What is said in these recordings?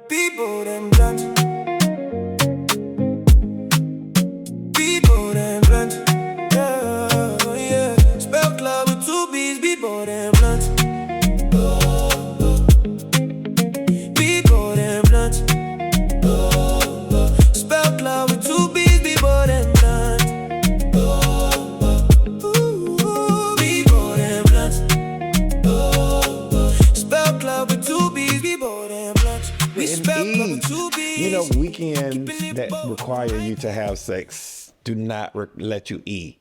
People them blunt. People them blunt. Yeah, yeah. Spell club with two B's. People them blunt. People them blunt. Spell club with two B's. People them blunt. People them blunt. Spell club with two B's. People them blunt. We spell club with two B's. You know, weekends that require you to have sex do not let you eat.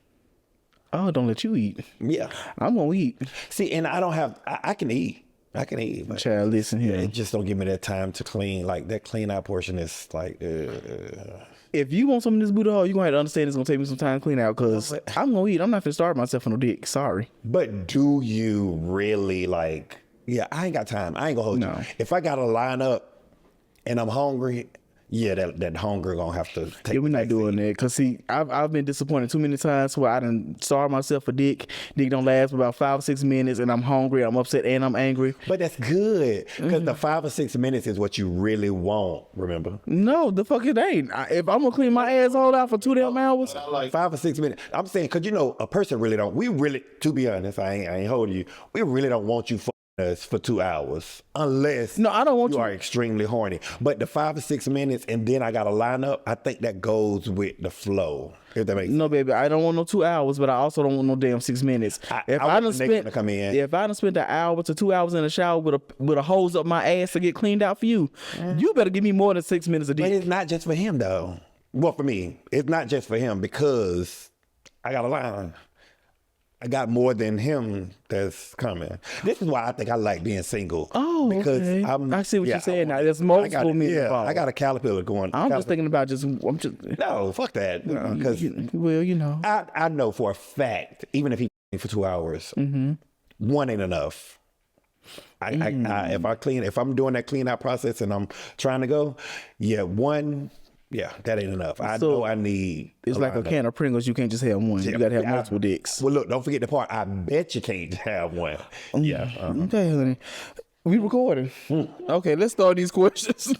Oh, don't let you eat. Yeah. I'm gonna eat. See, and I don't have, I can eat. I can eat. But Child, listen here. it just don't give me that time to clean. Like, that clean out portion is like, If you want some of this booty hole, you're gonna have to understand it's gonna take me some time to clean out because I'm gonna eat. I'm not gonna starve myself on no dick. Sorry. But do you really like, yeah, I ain't got time. I ain't gonna hold No. you. If I gotta line up and I'm hungry, yeah, that hunger gonna have to take. Yeah, we're not doing that. Cause see, I've been disappointed too many times where I done starve myself for dick. Dick don't last for about 5 or 6 minutes, and I'm hungry, I'm upset, and I'm angry. But that's good because the 5 or 6 minutes is what you really want. Remember? No, the fuck it ain't. If I'm gonna clean my asshole out for 2 damn hours, Like 5 or 6 minutes. I'm saying, cause you know, a person really don't. We really, to be honest, I ain't holding you. We really don't want you us for 2 hours unless no, I don't want you you. are extremely horny. But the 5 or 6 minutes and then I gotta line up, I think that goes with the flow. If that makes sense. No, baby, I don't want no 2 hours, but I also don't want no damn 6 minutes. If I done spent an hour to 2 hours in the shower with a hose up my ass to get cleaned out for you, you better give me more than 6 minutes a But day. it's not just for him though. Well, for me, it's not just for him because I got a line. I got more than him that's coming. This is why I think I like being single. Oh, because okay. I see what you're saying now. There's multiple men involved. I got a caterpillar going. I'm just thinking about No, fuck that. Because well, you know. I know for a fact, even if he for 2 hours, one ain't enough. If I'm doing that clean out process and I'm trying to go, one. Yeah, that ain't enough. I know I need. It's like a can of Pringles. You can't just have one. You got to have multiple dicks. Well, look, don't forget the part. I bet you can't have one. Yeah. Okay, honey. We recording. Okay, let's start these questions.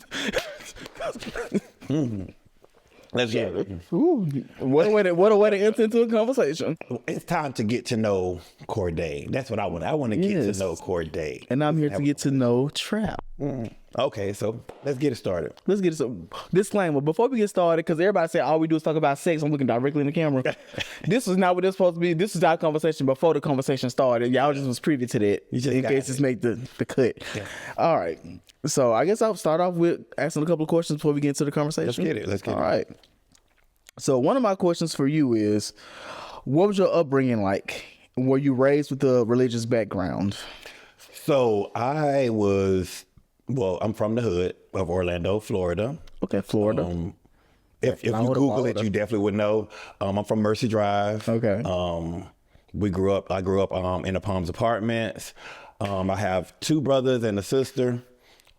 Let's get it. Ooh, what a way to enter into a conversation. It's time to get to know CORDAE. That's what I want. I want to get to know CORDAE. And I'm here to get to know Trap. Okay, so let's get it started. Let's get it. So, disclaimer before we get started, because everybody say all we do is talk about sex. I'm looking directly in the camera. This is not what it's supposed to be. This is our conversation before the conversation started. Y'all just was privy to that in case it's make the cut. Yeah. All right. So I guess I'll start off with asking a couple of questions before we get into the conversation. Let's get it. All right. So one of my questions for you is, what was your upbringing like? Were you raised with a religious background? So I'm from the hood of Orlando, Florida. Okay, Florida. If you Google it, you definitely would know. I'm from Mercy Drive. Okay. I grew up in the Palms Apartments. I have 2 brothers and a sister.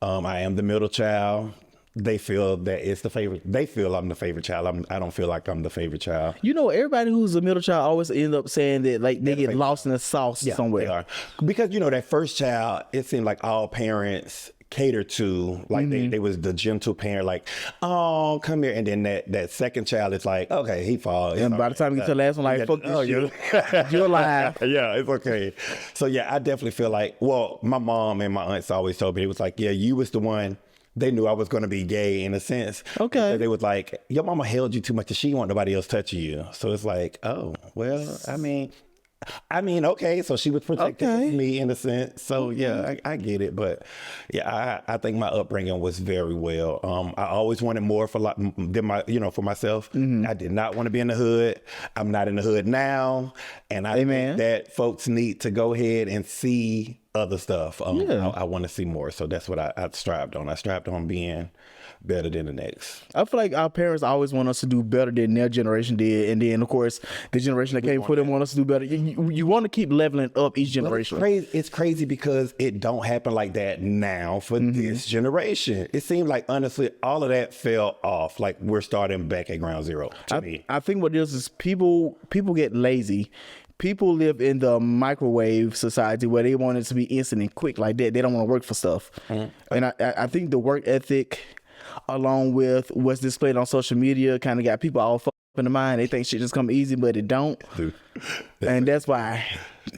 I am the middle child. They feel that it's the favorite. They feel I'm the favorite child. I don't feel like I'm the favorite child. You know, everybody who's a middle child always end up saying that like they get lost in the sauce somewhere. They are. Because you know that first child, it seemed like all parents cater to, like they was the gentle parent, like, oh, come here, and then that second child is like, okay, he falls. And by the time you get to the last one, like, fuck this shit. You're alive. Yeah, it's okay. So yeah, I definitely feel like, well, my mom and my aunts always told me, it was like, yeah, you was the one. They knew I was going to be gay in a sense. Okay. They was like, your mama held you too much and she didn't want nobody else touching you. So it's like, oh, well, I mean, okay. So she was protecting me in a sense. So yeah, I get it. But yeah, I think my upbringing was very well. I always wanted more for myself. I did not want to be in the hood. I'm not in the hood now. And I think that folks need to go ahead and see other stuff. I want to see more. So that's what I strived on. I strived on being better than the next. I feel like our parents always want us to do better than their generation did, and then of course the generation that came before them want us to do better. You want to keep leveling up each generation. It's crazy because it don't happen like that now for this generation. It seems like honestly all of that fell off. Like we're starting back at ground zero to me. I think what it is people get lazy. people live in the microwave society where they want it to be instant and quick like that. They don't want to work for stuff. And I think the work ethic, along with what's displayed on social media, kind of got people all fucked up in the mind. They think shit just come easy, but it don't. And that's why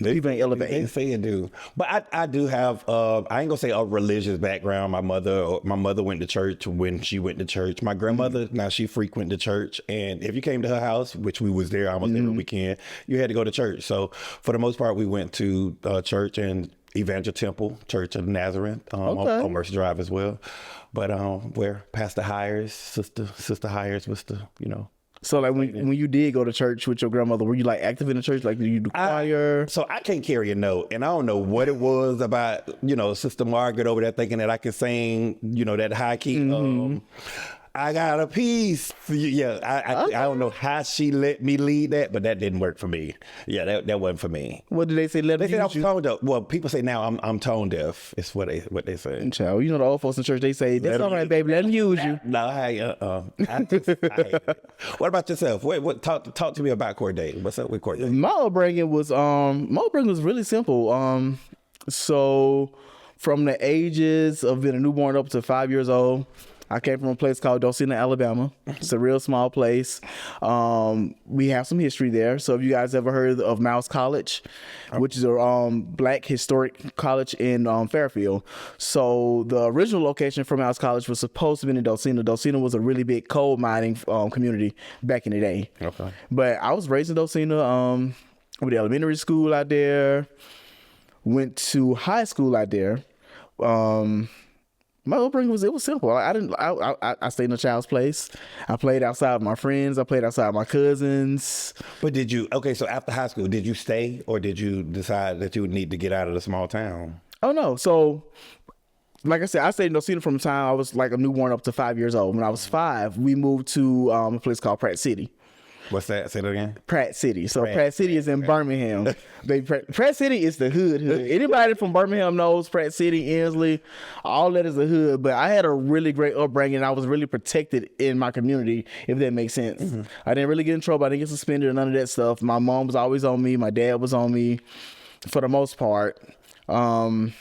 people ain't elevating. They say it do. But I do have, I ain't gonna say a religious background. My mother went to church when she went to church. My grandmother, now she frequented the church. And if you came to her house, which we was there almost every weekend, you had to go to church. So for the most part, we went to church and Evangel Temple, Church of Nazareth, on Mercer Drive as well. But where Pastor Hires, Sister Hires was the, So like when you did go to church with your grandmother, were you like active in the church? Like, did you do choir? So I can't carry a note, and I don't know what it was about, Sister Margaret over there thinking that I could sing, that high key. I got a piece. Yeah, I don't know how she let me lead that, but that didn't work for me. Yeah, that wasn't for me. What did they say? They said I was tone deaf. Well, people say now I'm tone deaf. It's what they say. Child, the old folks in church, they say, that's all right, baby, let them use you. No, I hate it. What about yourself? What talk to me about CORDAE. What's up with CORDAE? My upbringing was really simple. So from the ages of being a newborn up to 5 years old, I came from a place called Docena, Alabama. It's a real small place. We have some history there. So if you guys ever heard of Mouse College, which is a black historic college in Fairfield. So the original location for Mouse College was supposed to be in Docena. Docena was a really big coal mining community back in the day. Okay. But I was raised in Docena, with the elementary school out there, went to high school out there. My upbringing was simple. I stayed in a child's place. I played outside with my friends. I played outside with my cousins. But so after high school, did you stay or did you decide that you would need to get out of the small town? Oh no. So like I said, I stayed in Docena from the time I was like a newborn up to 5 years old. When I was 5, we moved to a place called Pratt City. What's that? Say that again. Pratt City. So Pratt City is in Birmingham. Pratt City is the hood. Anybody from Birmingham knows Pratt City, Inslee, all that is the hood. But I had a really great upbringing. I was really protected in my community, if that makes sense. I didn't really get in trouble. I didn't get suspended or none of that stuff. My mom was always on me. My dad was on me for the most part. When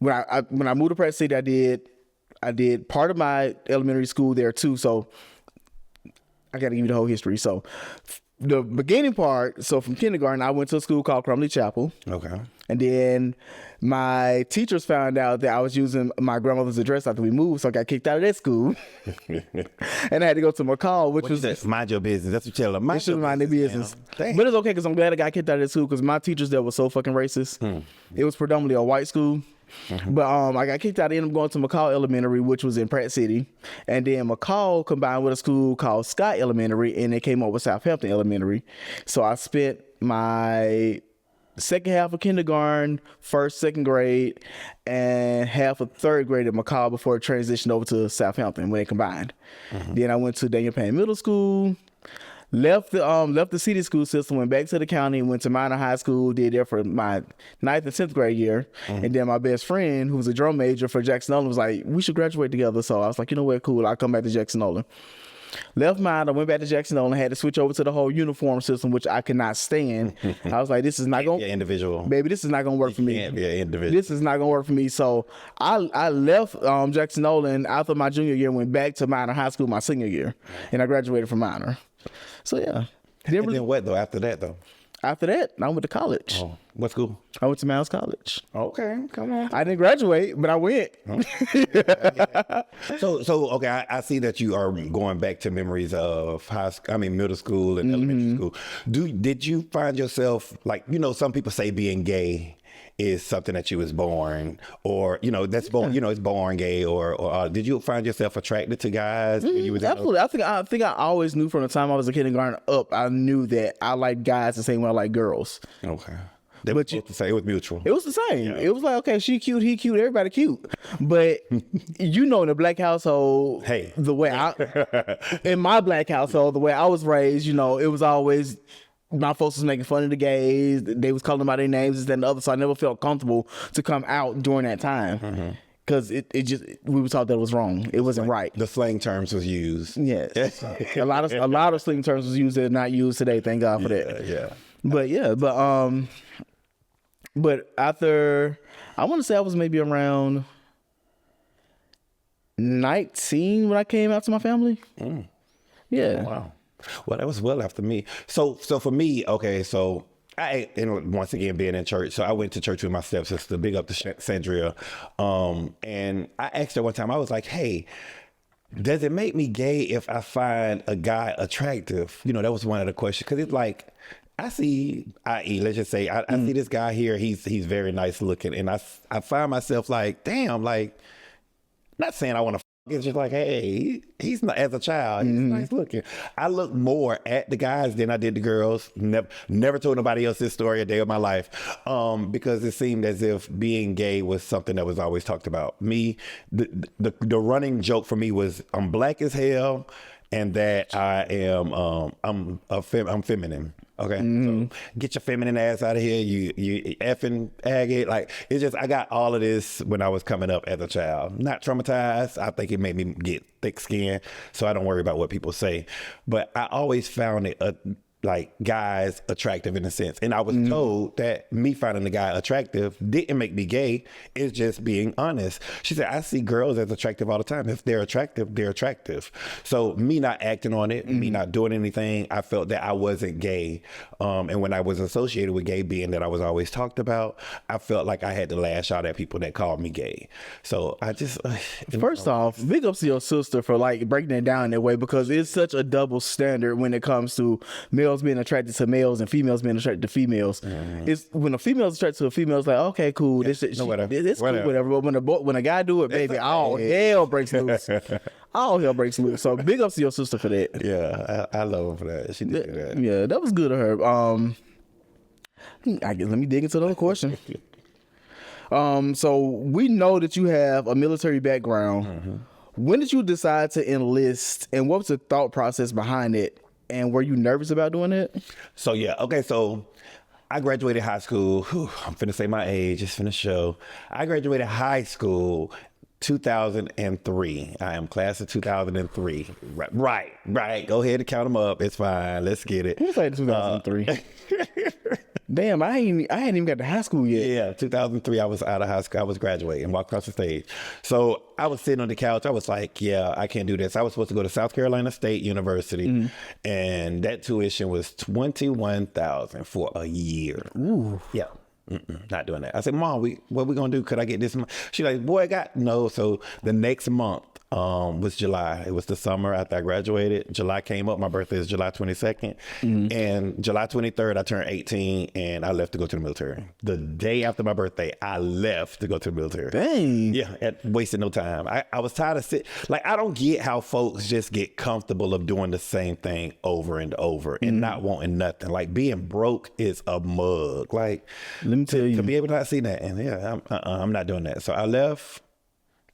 I moved to Pratt City, I did part of my elementary school there too. So I got to give you the whole history. So the beginning part, so from kindergarten, I went to a school called Crumley Chapel. Okay. And then my teachers found out that I was using my grandmother's address after we moved, so I got kicked out of that school. And I had to go to McCall, which was... Mind your business. That's what you tell them. They should mind their business. But it's okay, because I'm glad I got kicked out of that school, because my teachers there were so fucking racist. It was predominantly a white school. But I got kicked out. I ended up going to McCall Elementary, which was in Pratt City, and then McCall combined with a school called Scott Elementary, and they came up with Southampton Elementary. So I spent my second half of kindergarten, first, second grade, and half of third grade at McCall before it transitioned over to Southampton when they combined. Then I went to Daniel Payne Middle School. Left the city school system, went back to the county, went to minor high school, did there for my 9th and 10th grade year. And then my best friend, who was a drum major for Jackson Nolan, was like, we should graduate together. So I was like, you know what, cool, I'll come back to Jackson Nolan. Left mine, I went back to Jackson Nolan, had to switch over to the whole uniform system, which I could not stand. I was like, this is not going to... individual. Baby, this is not going to work for me. Can't be an individual. This is not going to work for me. So I left Jackson Nolan after my junior year, went back to minor high school my senior year, and I graduated from minor. So yeah. And then what though? After that though? After that, I went to college. Oh, what school? I went to Mouse College. Okay, come on. I didn't graduate, but I went. So okay, I see that you are going back to memories of middle school and elementary school. Did you find yourself like, some people say being gay is something that you was born, or that's born, it's born gay, or did you find yourself attracted to guys when you was absolutely? I think I always knew from the time I was a kindergarten up. I knew that I liked guys the same way I like girls. Okay. They were supposed to say it was mutual. It was the same. Yeah. It was like, okay, she cute, he cute, everybody cute. But in the black household, the way in my black household, the way I was raised, it was always, my folks was making fun of the gays. They was calling them by their names, this, that, and the other. So I never felt comfortable to come out during that time. because it just we were taught that it was wrong. It wasn't right. The slang terms was used. Yes, a lot of slang terms was used that are not used today. Thank God for that. Yeah. But after, I want to say I was maybe around 19 when I came out to my family. Yeah. Oh, wow. Well, that was well after me. So for me, okay, so and once again being in church, so I went to church with my stepsister, big up to Sandria, and I asked her one time, I was like, hey, does it make me gay if I find a guy attractive? You know, that was one of the questions, because it's like, I see, let's just say, I see this guy here, he's very nice looking, and I find myself like, damn, like, not saying I want to. It's just like, hey, he's not, as a child, he's nice looking. I look more at the guys than I did the girls. Never told nobody else this story a day of my life, because it seemed as if being gay was something that was always talked about. Me, the running joke for me was I'm black as hell, and that I am I'm feminine. Okay, so get your feminine ass out of here. You effing agate. Like, it's just, I got all of this when I was coming up as a child. Not traumatized. I think it made me get thick skin, so I don't worry about what people say. But I always found it like guys attractive in a sense, and I was told that me finding the guy attractive didn't make me gay. It's just being honest. She said, I see girls as attractive all the time. If they're attractive, they're attractive. So me not acting on it, me not doing anything, I felt that I wasn't gay. And when I was associated with gay, being that I was always talked about, I felt like I had to lash out at people that called me gay. So I just first off, big ups to your sister for like breaking it down that way, because it's such a double standard when it comes to males being attracted to males and females being attracted to females. It's when a female is attracted to a female, it's like, okay, cool, it's cool, whatever. But when a guy do it, baby, all hell breaks loose. All hell breaks loose. So big ups to your sister for that. Yeah, I love her for that. She did that. Yeah, that was good of her. I guess let me dig into another question. So we know that you have a military background. When did you decide to enlist, and what was the thought process behind it? And were you nervous about doing it? So yeah, okay, so I graduated high school. I'm finna say my age, it's finna show. I graduated high school 2003. I am class of 2003. Right. Go ahead and count them up. It's fine. Let's get it. Who's like 2003? Damn, I hadn't even got to high school yet. Yeah, 2003, I was out of high school. I was graduating, walked across the stage. So I was sitting on the couch. I was like, yeah, I can't do this. I was supposed to go to South Carolina State University, and that tuition was $21,000 for a year. Ooh. Yeah. Not doing that. I said, Mom, what we gonna do? Could I get this? She like, boy, no. So the next month was July. It was the summer after I graduated. July came up. My birthday is July 22nd. And July 23rd, I turned 18 and I left to go to the military. The day after my birthday, I left to go to the military. Dang. Yeah, wasted no time. I was tired of I don't get how folks just get comfortable of doing the same thing over and over and not wanting nothing. Like, being broke is a mug. Like, let me tell you, to be able to not see that, and yeah, I'm not doing that. So I left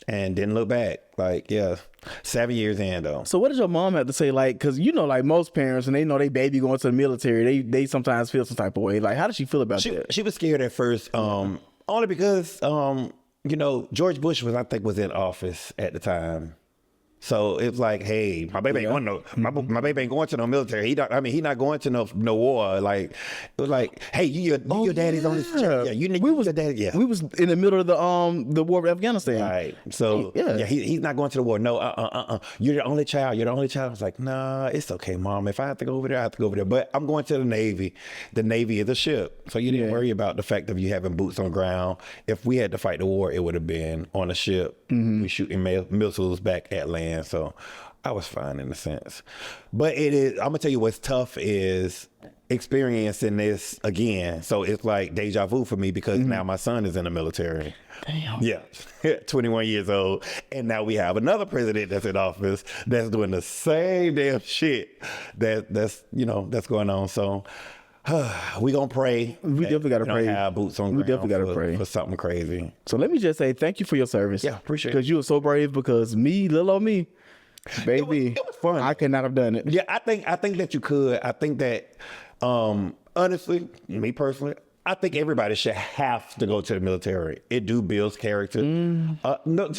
and didn't look back. Like, yeah, 7 years in though. So what does your mom have to say? Like, because you know, like most parents, when they know they baby going to the military, they sometimes feel some type of way. Like, how does she feel about that? She was scared at first, only because you know, George Bush was in office at the time. So it was like, hey, my baby ain't going to my baby ain't going to no military. He not going to no war. Like, it was like, hey, your daddy's on this check. Yeah, we was your daddy. Yeah, we was in the middle of the war with Afghanistan. Right. So yeah, he's not going to the war. No, you're the only child. You're the only child. I was like, nah, it's okay, Mom. If I have to go over there, I have to go over there. But I'm going to the Navy. The Navy is a ship, so you didn't worry about the fact of you having boots on the ground. If we had to fight the war, it would have been on a ship. We shooting missiles back at land. So I was fine in a sense. But it is, I'm gonna tell you what's tough is experiencing this again. So it's like deja vu for me, because now my son is in the military. Damn. Yeah, 21 years old. And now we have another president that's in office that's doing the same damn shit that's going on. So we gonna pray. We definitely gotta pray. Have boots on. We definitely gotta pray for something crazy. So let me just say thank you for your service. Yeah, appreciate it. Because you were so brave. Because little old me, baby, it was fun. I could not have done it. Yeah, I think that you could. I think that honestly, me personally, I think everybody should have to go to the military. It do builds character. No,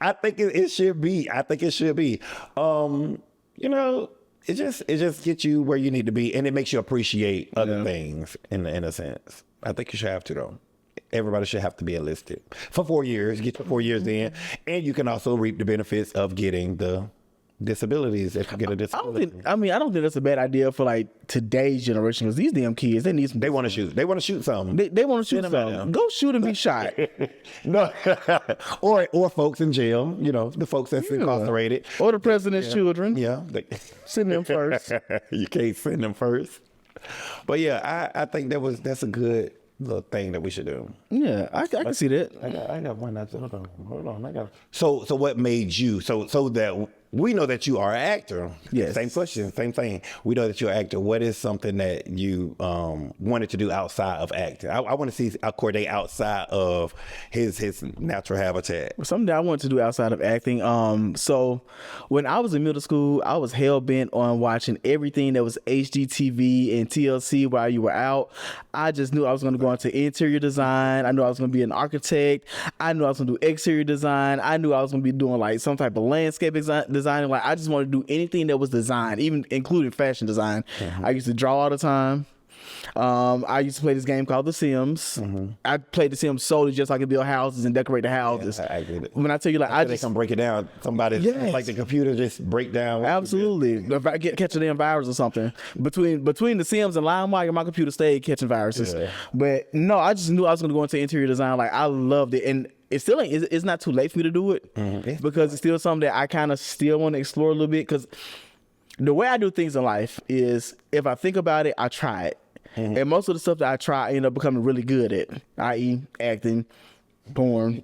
I think it should be. I think it should be. You know, it just gets you where you need to be, and it makes you appreciate other things in a sense. I think you should have to though. Everybody should have to be enlisted for 4 years. Get your 4 years in, and you can also reap the benefits of getting the disabilities if you get a disability. I don't think that's a bad idea for like today's generation, because these damn kids, they need some. They want to shoot. They want to shoot something. They want to shoot something. Go shoot and be shot. No, or folks in jail. You know, the folks that's incarcerated, or the president's children. Yeah, send them first. You can't send them first. But yeah, I think that's a good little thing that we should do. Yeah, I can see that. I got one. Hold on. I got. So what made you so that we know that you are an actor? Yes. Same question, same thing. We know that you're an actor. What is something that you wanted to do outside of acting? I want to see CORDAE outside of his natural habitat. Something that I wanted to do outside of acting. So when I was in middle school, I was hell bent on watching everything that was HGTV and TLC while you were out. I just knew I was going to go into interior design. I knew I was going to be an architect. I knew I was going to do exterior design. I knew I was going to be doing like some type of landscape design. Like I just wanted to do anything that was design, even including fashion design. I used to draw all the time. I used to play this game called The Sims. I played The Sims solely just so I could build houses and decorate the houses. I get it. When I tell you, like, they can break it down. Somebody like the computer just break down. Absolutely. If I catch a damn virus or something, between The Sims and LimeWire, my computer stayed catching viruses. Yeah. But no, I just knew I was going to go into interior design. Like I loved it, and it still ain't. It's not too late for me to do it because it's still something that I kind of still want to explore a little bit. Because the way I do things in life is, if I think about it, I try it. And most of the stuff that I try, I end up becoming really good at, i.e. acting, porn.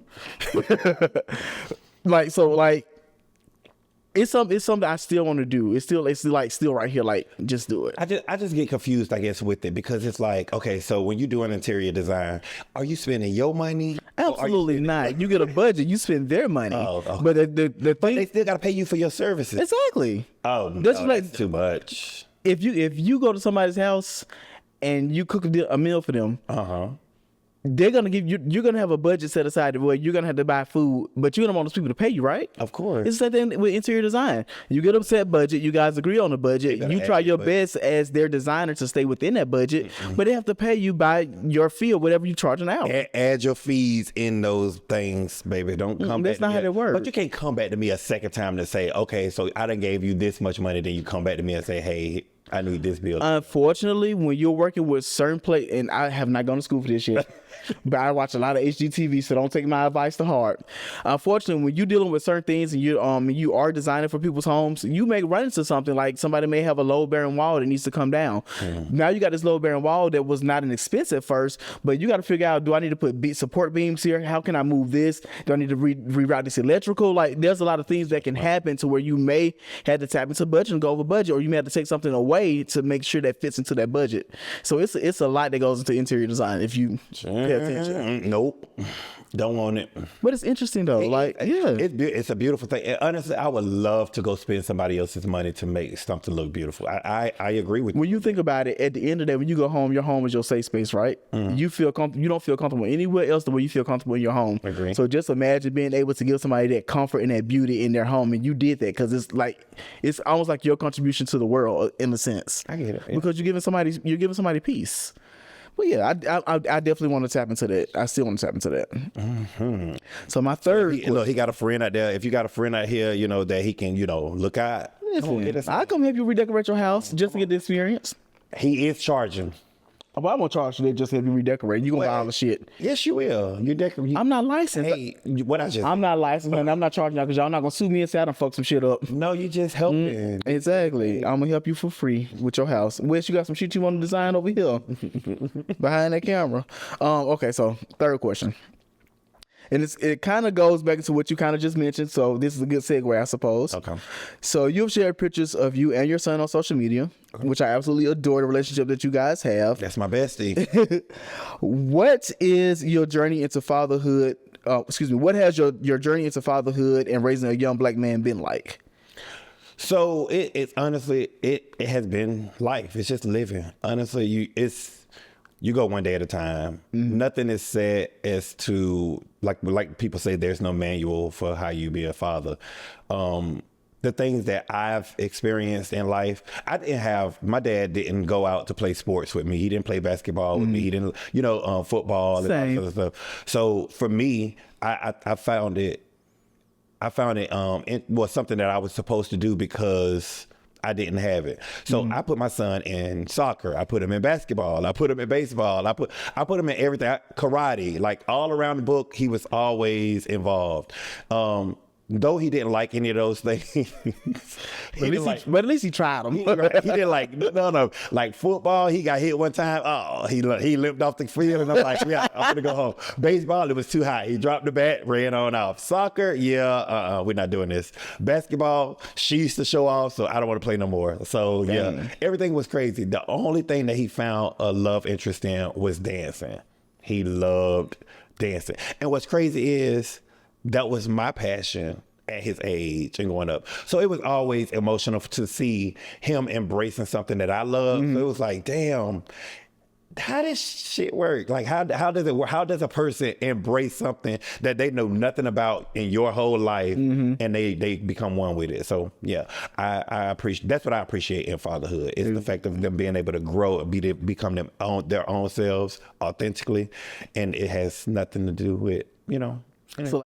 It's something I still want to do. It's still right here. Like, just do it. I just get confused, I guess, with it, because it's like, okay, so when you do an interior design, are you spending your money? Absolutely not. You get a budget, you spend their money. But the thing, but they still got to pay you for your services. Exactly. That's too much. If you go to somebody's house and you cook a meal for them, they're gonna give you. You're gonna have a budget set aside where you're gonna have to buy food, but you don't want those people to pay you, right? Of course. It's the same thing with interior design. You get a set budget. You guys agree on the budget. You try your best as their designer to stay within that budget, but they have to pay you by your fee or whatever you charge an hour. Add your fees in those things, baby. Don't come back. That's not how that works. But you can't come back to me a second time to say, okay, so I done gave you this much money, then you come back to me and say, hey, I need this bill. Unfortunately, when you're working with certain and I have not gone to school for this shit, but I watch a lot of HGTV, so don't take my advice to heart. Unfortunately, when you're dealing with certain things and you are designing for people's homes, you may run into something like somebody may have a load-bearing wall that needs to come down. Now you got this load-bearing wall that was not an expense at first, but you got to figure out, do I need to put support beams here? How can I move this? Do I need to reroute this electrical? Like, there's a lot of things that can happen to where you may have to tap into budget and go over budget, or you may have to take something away to make sure that fits into that budget. So it's a lot that goes into interior design if you pay attention. Nope. Don't want it. But it's interesting though. It's a beautiful thing. And honestly, I would love to go spend somebody else's money to make something look beautiful. I agree with you. When you think about it, at the end of the day, when you go home, your home is your safe space, right? You feel you don't feel comfortable anywhere else the way you feel comfortable in your home. Agree. So just imagine being able to give somebody that comfort and that beauty in their home, and you did that because it's almost like your contribution to the world in a sense. I get it. Yeah. Because you're giving somebody peace. But yeah, I definitely want to tap into that. I still want to tap into that. So my third, he got a friend out there. If you got a friend out here, that he can, look at. I come help you redecorate your house just to get the experience. He is charging. But I'm gonna charge you that just to help you redecorate. You gonna buy all the shit. Yes, you will. I'm not licensed. Hey, I'm not licensed, and I'm not charging y'all because y'all not gonna sue me and say I done fuck some shit up. No, you just helping. Exactly. I'm gonna help you for free with your house. Wes, you got some shit you want to design over here behind that camera. Okay, so third question. And it kind of goes back to what you kind of just mentioned. So this is a good segue, I suppose. Okay. So you've shared pictures of you and your son on social media, which I absolutely adore the relationship that you guys have. That's my bestie. What is your journey into fatherhood? What has your journey into fatherhood and raising a young black man been like? So it's honestly, it has been life. It's just living. Honestly, you go one day at a time. Nothing is said as to like people say there's no manual for how you be a father. The things that I've experienced in life, my dad didn't go out to play sports with me. He didn't play basketball with me. He didn't, football and that sort of stuff. So for me, I found it was something that I was supposed to do because I didn't have it. So I put my son in soccer. I put him in basketball. I put him in baseball. I put him in everything. Karate, like all around the book, he was always involved. Though he didn't like any of those things, but at least he tried them. He didn't like no. Like football, he got hit one time. Oh, he limped off the field, and I'm like, yeah, I'm gonna go home. Baseball, it was too high. He dropped the bat, ran on off. Soccer, we're not doing this. Basketball, she used to show off, so I don't want to play no more. So yeah, everything was crazy. The only thing that he found a love interest in was dancing. He loved dancing, and what's crazy is, that was my passion at his age and going up. So it was always emotional to see him embracing something that I love. So it was like, damn, how does shit work? Like, how does it work? How does a person embrace something that they know nothing about in your whole life and they become one with it? So yeah, I appreciate, that's what I appreciate in fatherhood, is the fact of them being able to grow and become their own selves authentically. And it has nothing to do with, So